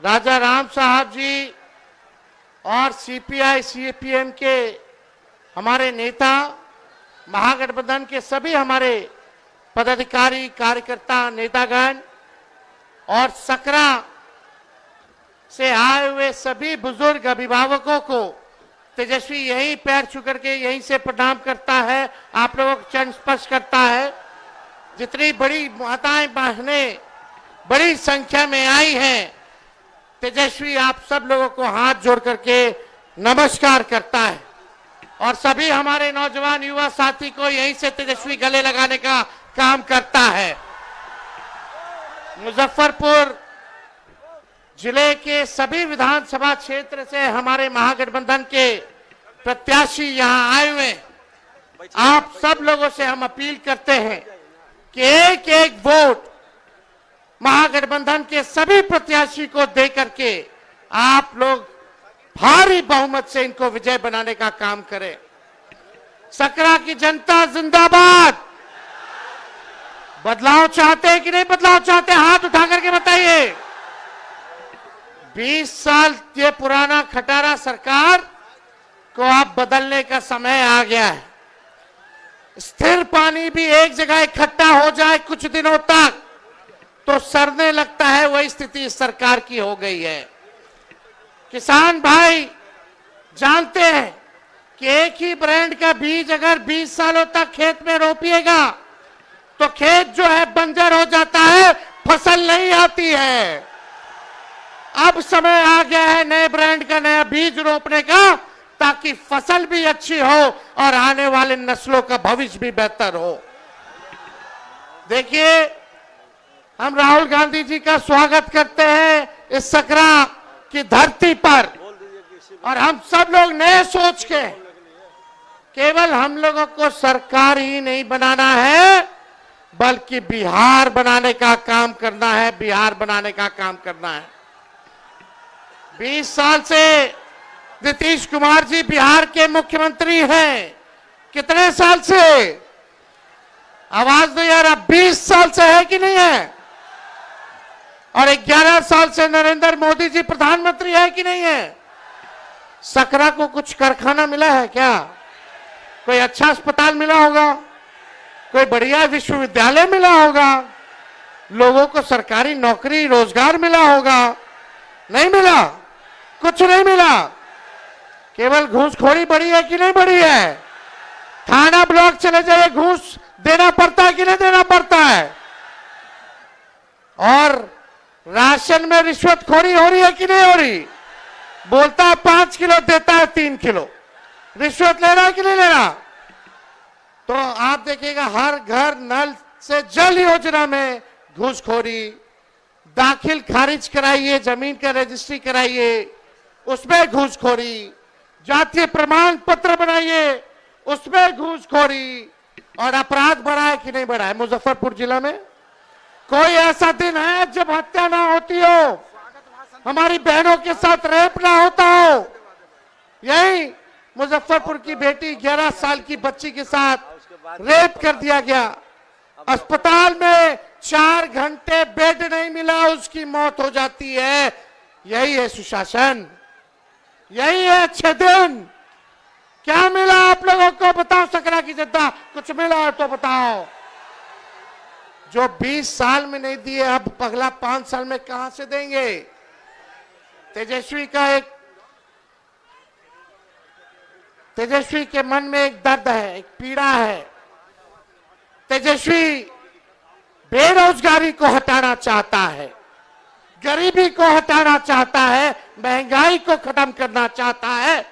राजा राम साहब जी और CPI CPM के हमारे नेता, महागठबंधन के सभी हमारे पदाधिकारी, कार्यकर्ता, नेतागण और सकरा से आए हुए सभी बुजुर्ग अभिभावकों को तेजस्वी यही पैर छू करके यहीं से प्रणाम करता है, आप लोगों को चरण स्पर्श करता है। जितनी बड़ी माताएं बहनें बड़ी संख्या में आई हैं, तेजस्वी आप सब लोगों को हाथ जोड़ करके नमस्कार करता है और सभी हमारे नौजवान युवा साथी को यहीं से तेजस्वी गले लगाने का काम करता है। मुजफ्फरपुर जिले के सभी विधानसभा क्षेत्र से हमारे महागठबंधन के प्रत्याशी यहां आए हुए। आप सब लोगों से हम अपील करते हैं कि एक एक वोट महागठबंधन के सभी प्रत्याशी को दे करके आप लोग भारी बहुमत से इनको विजय बनाने का काम करें। सकरा की जनता जिंदाबाद। बदलाव चाहते हैं कि नहीं बदलाव चाहते? हाथ उठा करके बताइए। 20 साल ये पुराना खटारा सरकार को आप बदलने का समय आ गया है। स्थिर पानी भी एक जगह इकट्ठा हो जाए कुछ दिनों तक तो सड़ने लगता है, वही स्थिति इस सरकार की हो गई है। किसान भाई जानते हैं कि एक ही ब्रांड का बीज अगर 20 सालों तक खेत में रोपिएगा तो खेत जो है बंजर हो जाता है, फसल नहीं आती है। अब समय आ गया है नए ब्रांड का नया बीज रोपने का, ताकि फसल भी अच्छी हो और आने वाले नस्लों का भविष्य भी बेहतर हो। देखिए, हम राहुल गांधी जी का स्वागत करते हैं इस सकरा की धरती पर, और हम सब लोग नए सोच के केवल हम लोगों को सरकार ही नहीं बनाना है बल्कि बिहार बनाने का काम करना है, बिहार बनाने का काम करना है। 20 साल से नीतीश कुमार जी बिहार के मुख्यमंत्री हैं। कितने साल से? आवाज दो यार, अब 20 साल से है कि नहीं है? और 11 साल से नरेंद्र मोदी जी प्रधानमंत्री है कि नहीं है? सकरा को कुछ कारखाना मिला है क्या? कोई अच्छा अस्पताल मिला होगा? कोई बढ़िया विश्वविद्यालय मिला होगा? लोगों को सरकारी नौकरी रोजगार मिला होगा? नहीं मिला, कुछ नहीं मिला। केवल घूसखोरी बढ़ी है कि नहीं बढ़ी है? थाना ब्लॉक चले जाइए, घूस देना पड़ता है कि नहीं देना पड़ता है? और राशन में रिश्वतखोरी हो रही है कि नहीं हो रही? बोलता है 5 किलो, देता है 3 किलो। रिश्वत ले रहा है कि नहीं ले रहा? तो आप देखिएगा हर घर नल से जल योजना में घूसखोरी, दाखिल खारिज कराइए, जमीन का रजिस्ट्री कराइए, उसमें घूसखोरी, जातीय प्रमाण पत्र बनाइए, उसमें घूसखोरी, और अपराध बढ़ा है कि नहीं बढ़ा है? मुजफ्फरपुर जिला में कोई ऐसा दिन है जब हत्या ना होती हो, हमारी बहनों के साथ रेप ना होता हो? यही मुजफ्फरपुर की बेटी 11 साल की बच्ची के साथ रेप कर दिया गया। अस्पताल में 4 घंटे बेड नहीं मिला, उसकी मौत हो जाती है। यही है सुशासन, यही है अच्छे दिन। क्या मिला आप लोगों को? बताओ सकरा की जनता, कुछ मिला है तो बताओ। जो 20 साल में नहीं दिए, अब अगला 5 साल में कहां से देंगे? तेजस्वी के मन में एक दर्द है, एक पीड़ा है। तेजस्वी बेरोजगारी को हटाना चाहता है, गरीबी को हटाना चाहता है, महंगाई को खत्म करना चाहता है,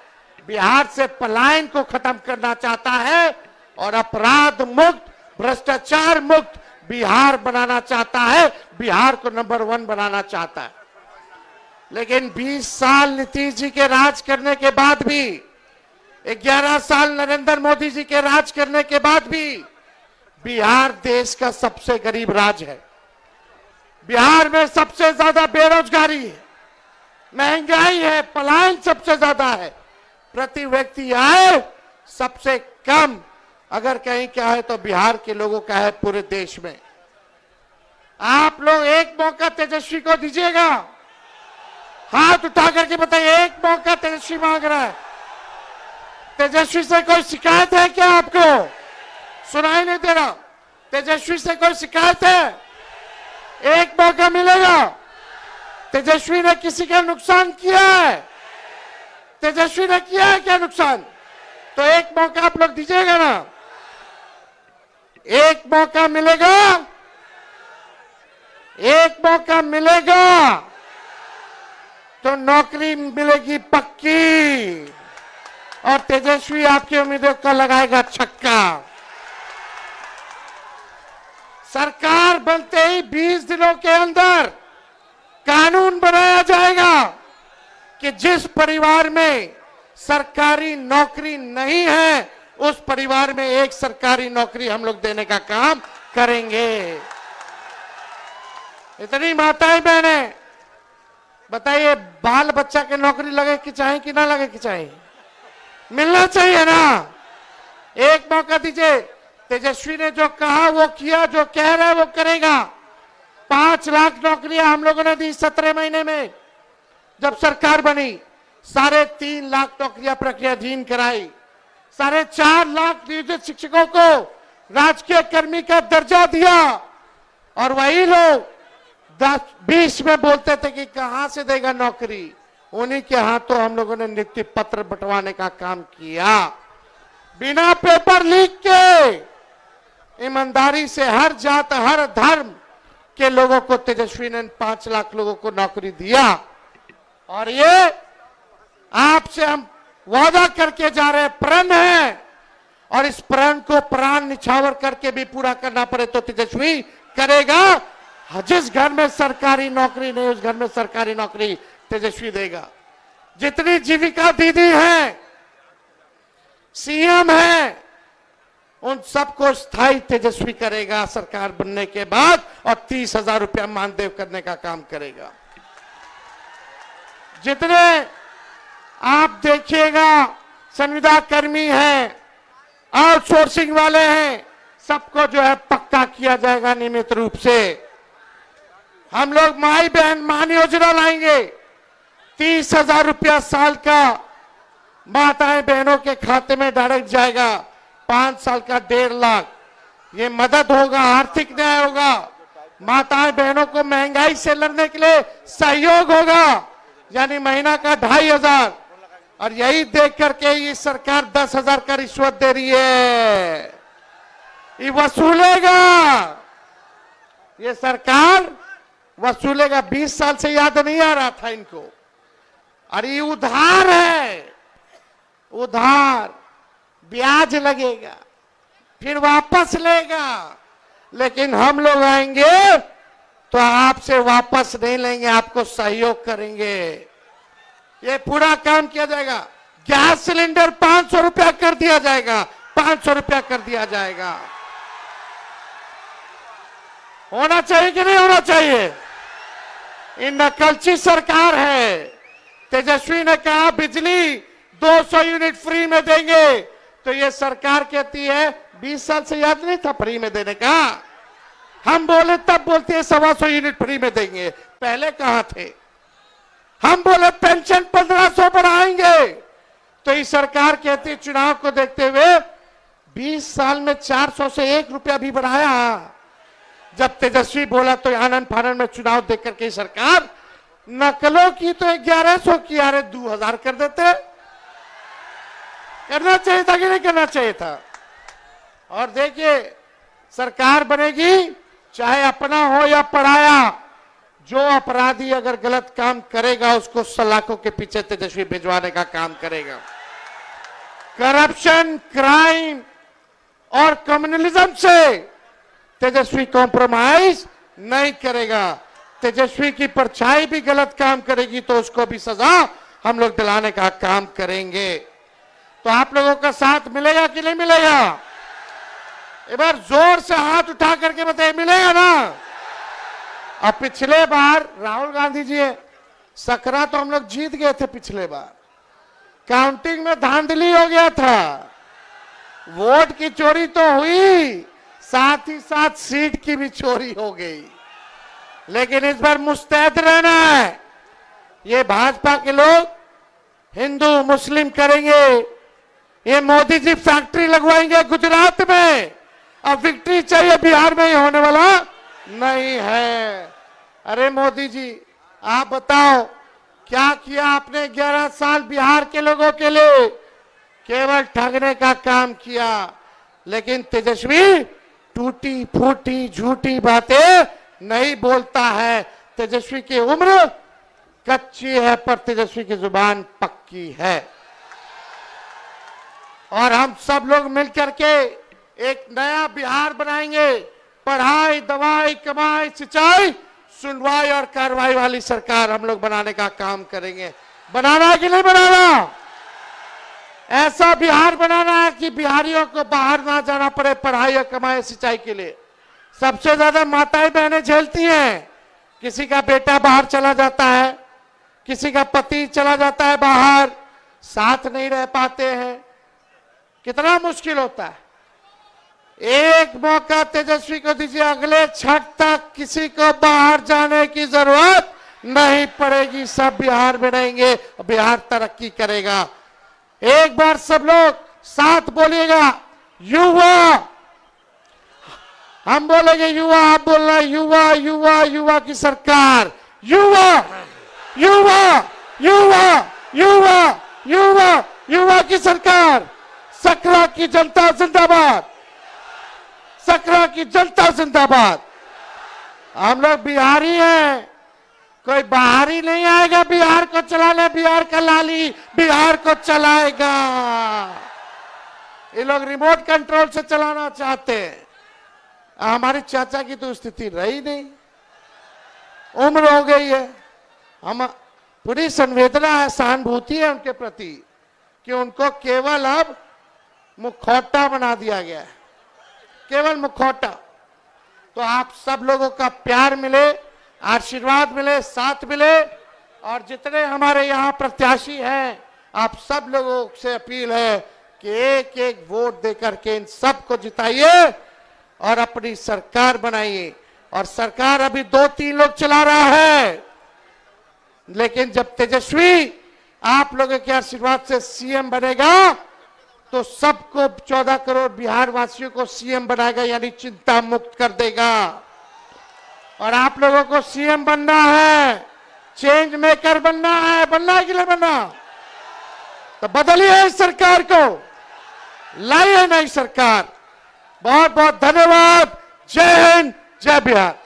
बिहार से पलायन को खत्म करना चाहता है, और अपराध मुक्त, भ्रष्टाचार मुक्त बिहार बनाना चाहता है, बिहार को नंबर 1 बनाना चाहता है। लेकिन 20 साल नीतीश जी के राज करने के बाद भी, 11 साल नरेंद्र मोदी जी के राज करने के बाद भी बिहार देश का सबसे गरीब राज्य है। बिहार में सबसे ज्यादा बेरोजगारी है, महंगाई है, पलायन सबसे ज्यादा है, प्रति व्यक्ति आय सबसे कम अगर कहीं क्या है तो बिहार के लोगों का है पूरे देश में। आप लोग एक मौका तेजस्वी को दीजिएगा, हाथ उठा करके बताइए, एक मौका तेजस्वी मांग रहा है। तेजस्वी से कोई शिकायत है क्या? आपको सुनाई नहीं दे रहा? तेजस्वी से कोई शिकायत है? एक मौका मिलेगा। तेजस्वी ने किसी का नुकसान किया है? तेजस्वी ने किया है क्या नुकसान? तो एक मौका आप लोग दीजिएगा ना? एक मौका मिलेगा, एक मौका मिलेगा तो नौकरी मिलेगी पक्की, और तेजस्वी आपकी उम्मीदों का लगाएगा छक्का। सरकार बनते ही 20 दिनों के अंदर कानून बनाया जाएगा कि जिस परिवार में सरकारी नौकरी नहीं है उस परिवार में एक सरकारी नौकरी हम लोग देने का काम करेंगे। इतनी माताएं बहनें बताइए, बाल बच्चा के नौकरी लगे कि चाहे कि ना लगे कि चाहे, मिलना चाहिए ना? एक मौका दीजिए। तेजस्वी ने जो कहा वो किया, जो कह रहा है वो करेगा। 5 लाख नौकरियां हम लोगों ने दी 17 महीने में जब सरकार बनी। 3.5 लाख नौकरियां प्रक्रियाधीन कराई। 4.5 लाख नियोजित शिक्षकों को राजकीय कर्मी का दर्जा दिया, और वही लोग 10-20 में बोलते थे कि कहां से देगा नौकरी, उन्हीं के हाथों हम लोगों ने नियुक्ति पत्र बंटवाने का काम किया। बिना पेपर लीक के ईमानदारी से हर जात हर धर्म के लोगों को तेजस्वी ने 5 लाख लोगों को नौकरी दिया। और ये आपसे हम वादा करके जा रहे, प्रण है, और इस प्रण को प्राण निछावर करके भी पूरा करना पड़े तो तेजस्वी करेगा। जिस घर में सरकारी नौकरी नहीं उस घर में सरकारी नौकरी तेजस्वी देगा। जितनी जीविका दीदी हैं, सीएम है, उन सबको स्थायी तेजस्वी करेगा सरकार बनने के बाद, और 30,000 रुपया मानदेय करने का काम करेगा। जितने आप देखिएगा संविदा कर्मी हैं, आउटसोर्सिंग वाले हैं, सबको जो है पक्का किया जाएगा नियमित रूप से। हम लोग माई बहन मान योजना लाएंगे। 30,000 रुपया साल का माताएं बहनों के खाते में डायरेक्ट जाएगा। 5 साल का 1.5 लाख। ये मदद होगा, आर्थिक न्याय होगा, माताएं बहनों को महंगाई से लड़ने के लिए सहयोग होगा, यानी महीना का 2,500। और यही देख करके ये सरकार 10,000 का रिश्वत दे रही है, ये वसूलेगा, ये सरकार वसूलेगा। 20 साल से याद नहीं आ रहा था इनको। और ये उधार है, उधार, ब्याज लगेगा, फिर वापस लेगा। लेकिन हम लोग आएंगे तो आपसे वापस नहीं लेंगे, आपको सहयोग करेंगे। ये पूरा काम किया जाएगा। गैस सिलेंडर 500 रुपया कर दिया जाएगा, 500 रुपया कर दिया जाएगा। होना चाहिए कि नहीं होना चाहिए? ये नकलची सरकार है। तेजस्वी ने कहा बिजली 200 यूनिट फ्री में देंगे, तो ये सरकार कहती है 20 साल से याद नहीं था फ्री में देने का? हम बोले तब बोलते हैं 125 यूनिट फ्री में देंगे, पहले कहां थे? हम बोले पेंशन 1500 बढ़ाएंगे, तो ये सरकार कहती है चुनाव को देखते हुए 20 साल में 400 से 1 रुपया भी बढ़ाया। जब तेजस्वी बोला तो आनंद फानंद में चुनाव देख करके सरकार नकलों की तो 1100 की, अरे 2000 कर देते। करना चाहिए था कि नहीं करना चाहिए था? और देखिए सरकार बनेगी, चाहे अपना हो या पराया, जो अपराधी अगर गलत काम करेगा उसको सलाखों के पीछे तेजस्वी भिजवाने का काम करेगा। करप्शन, क्राइम और कम्युनलिज्म से तेजस्वी कॉम्प्रोमाइज नहीं करेगा। तेजस्वी की परछाई भी गलत काम करेगी तो उसको भी सजा हम लोग दिलाने का काम करेंगे। तो आप लोगों का साथ मिलेगा कि नहीं मिलेगा? एक बार जोर से हाथ उठा करके बताइए, मिलेगा ना? अब पिछले बार राहुल गांधी जी सकरा तो हम लोग जीत गए थे, पिछले बार काउंटिंग में धांधली हो गया था, वोट की चोरी तो हुई, साथ ही साथ सीट की भी चोरी हो गई। लेकिन इस बार मुस्तैद रहना है। ये भाजपा के लोग हिंदू मुस्लिम करेंगे, ये मोदी जी फैक्ट्री लगवाएंगे गुजरात में, अब विक्ट्री चाहिए बिहार में ही होने वाला नहीं है। अरे मोदी जी आप बताओ क्या किया आपने 11 साल बिहार के लोगों के लिए? केवल ठगने का काम किया। लेकिन तेजस्वी टूटी फूटी झूठी बातें नहीं बोलता है। तेजस्वी की उम्र कच्ची है पर तेजस्वी की जुबान पक्की है। और हम सब लोग मिलकर के एक नया बिहार बनाएंगे। पढ़ाई, दवाई, कमाई, सिंचाई, सुनवाई और कार्रवाई वाली सरकार हम लोग बनाने का काम करेंगे। बनाना है कि नहीं बनाना? ऐसा बिहार बनाना है कि बिहारियों को बाहर ना जाना पड़े पढ़ाई और कमाई सिंचाई के लिए। सबसे ज्यादा माताएं बहनें झेलती हैं। किसी का बेटा बाहर चला जाता है, किसी का पति चला जाता है बाहर, साथ नहीं रह पाते हैं, कितना मुश्किल होता है। एक मौका तेजस्वी को दीजिए, अगले छठ तक किसी को बाहर जाने की जरूरत नहीं पड़ेगी। सब बिहार में रहेंगे, बिहार तरक्की करेगा। एक बार सब लोग साथ बोलिएगा, युवा। हम बोलेंगे युवा, आप बोलना युवा युवा युवा की सरकार, युवा युवा युवा युवा युवा युवा की सरकार। सकरा की जनता जिंदाबाद, सकरा की जनता जिंदाबाद। हम लोग बिहारी हैं, कोई बाहरी नहीं आएगा बिहार को चलाने। बिहार का लाली बिहार को चलाएगा। ये लोग रिमोट कंट्रोल से चलाना चाहते हैं। हमारे चाचा की तो स्थिति रही नहीं, उम्र हो गई है। हम पूरी संवेदना है, सहानुभूति है उनके प्रति कि उनको केवल अब मुखौटा बना दिया गया है, केवल मुखौटा। तो आप सब लोगों का प्यार मिले, आशीर्वाद मिले, साथ मिले। और जितने हमारे यहाँ प्रत्याशी हैं, आप सब लोगों से अपील है कि एक एक वोट देकर के इन सबको जिताइए और अपनी सरकार बनाइए। और सरकार अभी 2-3 लोग चला रहा है, लेकिन जब तेजस्वी आप लोगों के आशीर्वाद से सीएम बनेगा तो सबको 14 करोड़ बिहार वासियों को सीएम बनाएगा, यानी चिंता मुक्त कर देगा। और आप लोगों को सीएम बनना है, चेंज मेकर बनना है। बनना है कि नहीं बनना? तो बदलिए इस सरकार को, लाइए नई सरकार। बहुत बहुत धन्यवाद। जय हिंद, जय बिहार।